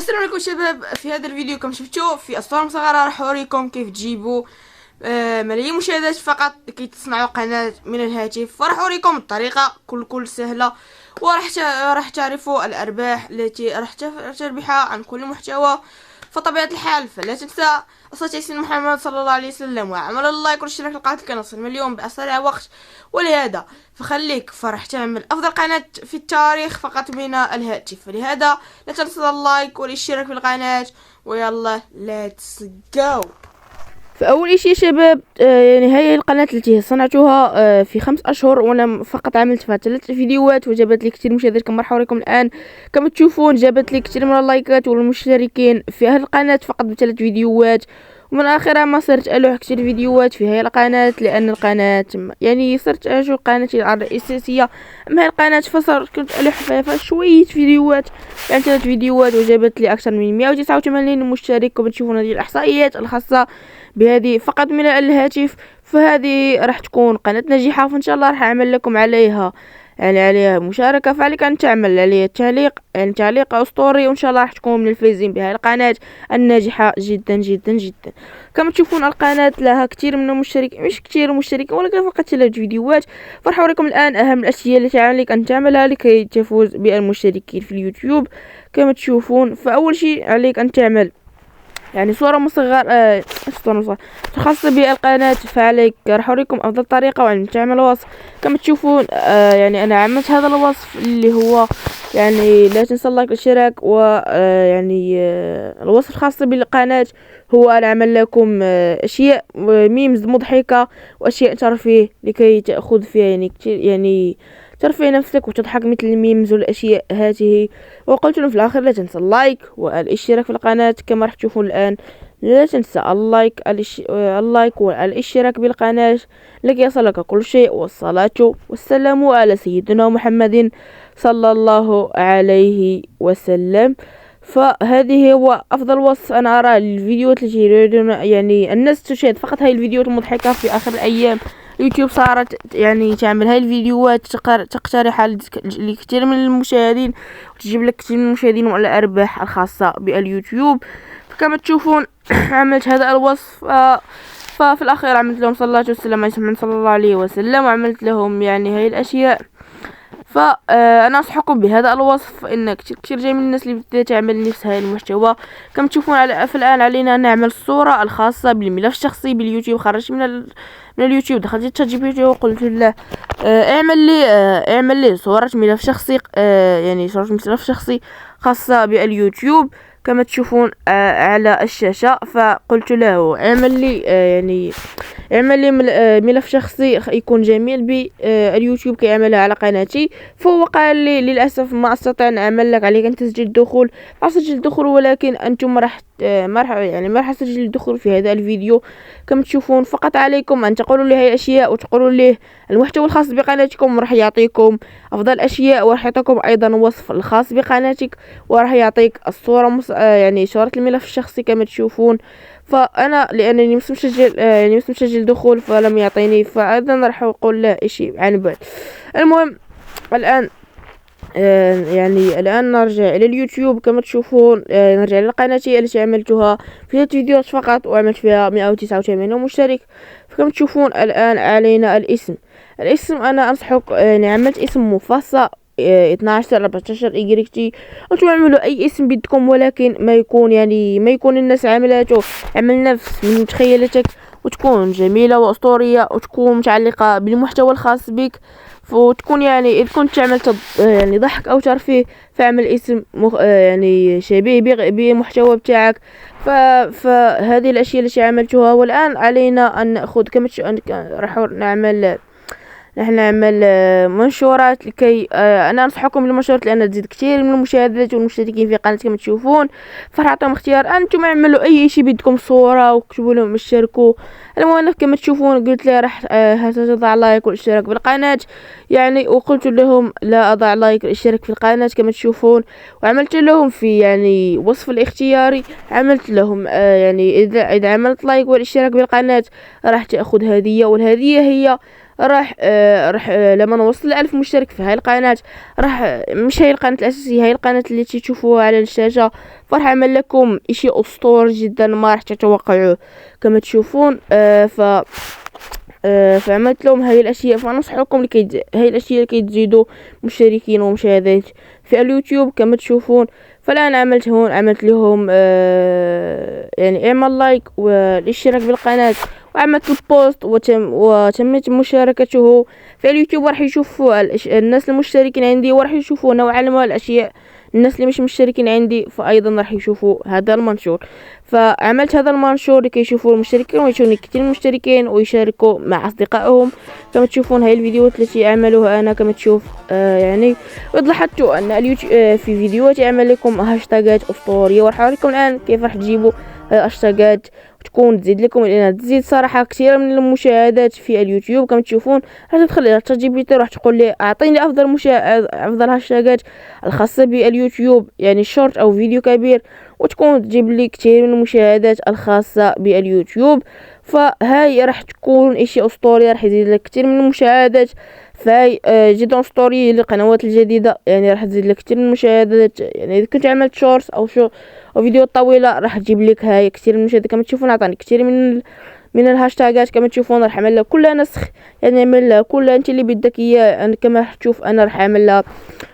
السلام عليكم شباب. في هذا الفيديو كما شفتوا في أسطورة مصغرة راح أوريكم كيف تجيبوا ملايين مشاهدات فقط لكي تصنعوا قناة من الهاتف، وراح أوريكم الطريقة كل سهلة، وراح تعرفوا الأرباح التي راح تربحها عن كل محتوى. فطبيعة الحال فلا تنسى صلاة سيدنا محمد صلى الله عليه وسلم وعمل اللايك والاشتراك للقناة كي نصل مليون بأسرع وقت. ولهذا فخليك فرح تعمل أفضل قناة في التاريخ فقط من الهاتف، فلهذا لا تنسى اللايك والاشتراك في القناة. ويلا ليتس جو. فاول شيء شباب يعني هي القناه التي صنعتها في 5 اشهر، وانا فقط عملت فيها 3 فيديوهات وجابت لي كثير مشاهدات كما راح اوريكم الان. كما تشوفون جابت لي كثير من اللايكات والمشتركين في هذه القناه فقط ب3 فيديوهات، ومن اخرها ما صرت الوح كثير فيديوهات في هذه القناه لان القناه يعني صرت اشوف قناتي الاساسيه. اما هذه القناه فصرت كنت الوح فيها شويه فيديوهات، يعني 3 فيديوهات وجابت لي اكثر من 189 مشترك. كما تشوفون هذه الاحصائيات الخاصه بهذه فقط من الهاتف، فهذه راح تكون قناة ناجحة، فإن شاء الله راح أعمل لكم عليها عليها مشاركة. فعليك أن تعمل عليها تعليق، يعني تعليق أسطوري، وإن شاء الله راح تكون من الفائزين بهذه القناة الناجحة جدا جدا جدا. كما تشوفون القناة لها كثير من المشتركين، مش كثير مشتركين ولكن فقط 3 فيديوهات. فراح أوريكم الآن أهم الأشياء التي عليك أن تعملها لكي تفوز بالمشتركين في اليوتيوب. كما تشوفون فأول شيء عليك أن تعمل يعني صورة مصغرة خاصة بالقناة، فعليك راح أوريكم أفضل طريقة وأن تعمل وصف. كما تشوفون يعني أنا عملت هذا الوصف اللي هو يعني لا تنسى اللايك والاشتراك، و يعني الوصف الخاص بالقناة هو أنا أعمل لكم أشياء ميمز مضحكة وأشياء ترفيه لكي تأخذ فيها يعني كتير، يعني ترفع نفسك وتضحك مثل الميمز والأشياء هذه. وقلت لهم في الآخر لا تنسى اللايك والاشتراك في القناة كما راح تشوفون الآن. لا تنسى اللايك والاشتراك بالقناة لكي يصلك كل شيء، والصلاة والسلام على سيدنا محمد صلى الله عليه وسلم. فهذه هو أفضل وصف أنا أرى للفيديوهات التي يريدون يعني الناس تشاهد فقط هاي الفيديوهات المضحكة. في آخر الأيام اليوتيوب صارت يعني تعمل هاي الفيديوهات تقترح لكثير من المشاهدين وتجيب لك كثير من المشاهدين والأرباح الخاصة باليوتيوب. فكما تشوفون عملت هذا الوصف، ففي الأخير عملت لهم صلاة والسلام على محمد صلى الله عليه وسلم، وعملت لهم يعني هاي الأشياء. فانا انصحكم بهذا الوصف، ان كثير جاي من الناس اللي بدها تعمل نفس هذا المحتوى. كما تشوفون في الان علينا ان نعمل الصوره الخاصه بالملف الشخصي باليوتيوب. خرجت من اليوتيوب، دخلت تشات جي بي تي وقلت له اعمل لي صوره ملف شخصي، يعني صوره ملف شخصي خاصه باليوتيوب كما تشوفون على الشاشه. فقلت له اعمل لي ملف شخصي يكون جميل باليوتيوب كي اعملها على قناتي. فهو قال لي للاسف ما استطيع ان اعمل لك، عليك ان تسجيل الدخول. اسجل الدخول ولكن انتم ما راح اسجل الدخول في هذا الفيديو. كما تشوفون فقط عليكم ان تقولوا لي هاي الاشياء وتقولوا لي المحتوى الخاص بقناتكم، راح يعطيكم افضل اشياء، وراح يعطيكم ايضا وصف الخاص بقناتك، وراح يعطيك الصوره يعني صوره الملف الشخصي كما تشوفون. فانا لانني مش مسجل دخول فلم يعطيني، فايضا راح اقول له شيء عن بعد. المهم الان يعني الان نرجع الى اليوتيوب. كما تشوفون نرجع لقناتي التي عملتها في 3 فيديوهات فقط وعملت فيها 189 مشترك. فكما تشوفون الان علينا الاسم انا انصحك يعني عملت اسم مفصل 12 14 ايجريكتي. انتم اعملوا اي اسم بدكم، ولكن ما يكون الناس عملته عمل نفس من متخيلتك، وتكون جميلة واسطورية وتكون متعلقة بالمحتوى الخاص بك، وتكون يعني إذا كنت تعمل يعني ضحك او ترفيه فاعمل اسم يعني شبيه بالمحتوى بتاعك. فهذه الاشياء التي عملتها. والان علينا ان ناخذ كما راح نعمل منشورات لكي انا انصحكم بالمنشورات لان تزيد كثير من المشاهدات والمشتركين في قناتي كما تشوفون. فراح اعطيهم اختيار انتم اعملوا اي شيء بدكم، صوره وكتبوا لهم اشتركوا. المهم كما تشوفون قلت له راح تضع لايك والاشتراك بالقناه يعني، وقلت لهم لا اضع لايك والاشتراك في القناه كما تشوفون. وعملت لهم في يعني وصف الاختياري عملت لهم يعني اذا عملت لايك والاشتراك بالقناه راح تاخذ هديه، والهديه هي راح لما نوصل ل1000 مشترك في هاي القناة، راح مش هاي القناة الأساسية، هاي القناة اللي تشوفوها على الشاشة، فراح أعمل لكم إشي أسطوري جدا ما راح تتوقعوه كما تشوفون. فعملت لهم هاي الاشياء، فنصحكم هاي الاشياء لكي تزيدوا مشتركين ومشاهدات في اليوتيوب كما تشوفون. فالان عملت لهم يعني اعمل لايك والاشتراك بالقناة، وعملت البوست وتمت مشاركته في اليوتيوب. راح يشوفوا الناس المشتركين عندي، وراح يشوفوا نوعا ما الاشياء. الناس اللي مش مشتركين عندي فايضا راح يشوفوا هذا المنشور. فعملت هذا المنشور لكي يشوفوا المشتركين ويشوفون كثير المشتركين ويشاركوا مع اصدقائهم. كما تشوفون هاي الفيديوهات التي اعملها انا كما تشوف يعني. واذا لاحظتوا ان اليوتيوب في فيديوهاتي اعمل لكم هاشتاجات اسطوريه، وراح اوريكم الان كيف راح تجيبوا هاشتاجات تكون تزيد لكم، لانها تزيد صراحه كثير من المشاهدات في اليوتيوب. كما تشوفون راح تدخل الى تشات جي بي تي، راح تقول لي اعطيني افضل هاشتاجات الخاصه باليوتيوب، يعني شورت او فيديو كبير، وتكون تجيب لي كثير من المشاهدات الخاصه باليوتيوب. فهاي راح تكون اشي اسطوري، راح يزيد لك كثير من المشاهدات. فهي جدا اسطوري للقنوات الجديده، يعني راح تزيد لك كثير من المشاهدات. يعني اذا كنت عملت شورتس او فيديو طويله راح تجيب لك هاي كثير من المشاهدات. كما تشوفون اعطاني كثير من الهاشتاجات. كما تشوفون راح اعمل لها كلها نسخ، يعني اعمل لها كلها انت اللي بدك اياه. كما راح تشوف انا راح اعمل لها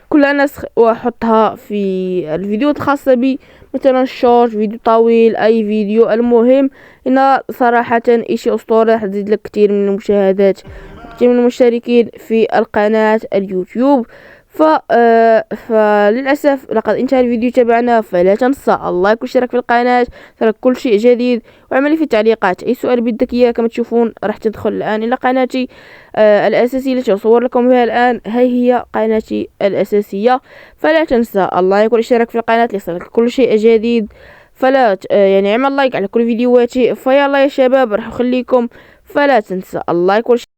كلها نسخ واحطها في الفيديوهات الخاصه بي، مثلا شورت، فيديو طويل، اي فيديو. المهم انها صراحه اشي اسطوري، راح تزيد لك كثير من المشاهدات، كثير من المشتركين في القناه اليوتيوب. فللأسف لقد انتهى الفيديو تبعنا. فلا تنسى اللايك والاشتراك في القناة، ترى كل شيء جديد. واعمل لي في التعليقات اي سؤال بدك اياه. كما تشوفون راح تدخل الان الى قناتي الاساسية التي اصور لكم بها الان. هي قناتي الاساسية. فلا تنسى اللايك والاشتراك في القناة ليصلك كل شيء جديد. فلا يعني اعمل لايك على كل فيديوهاتي. فيلا يا شباب راح اخليكم. فلا تنسى اللايك والاشتراك.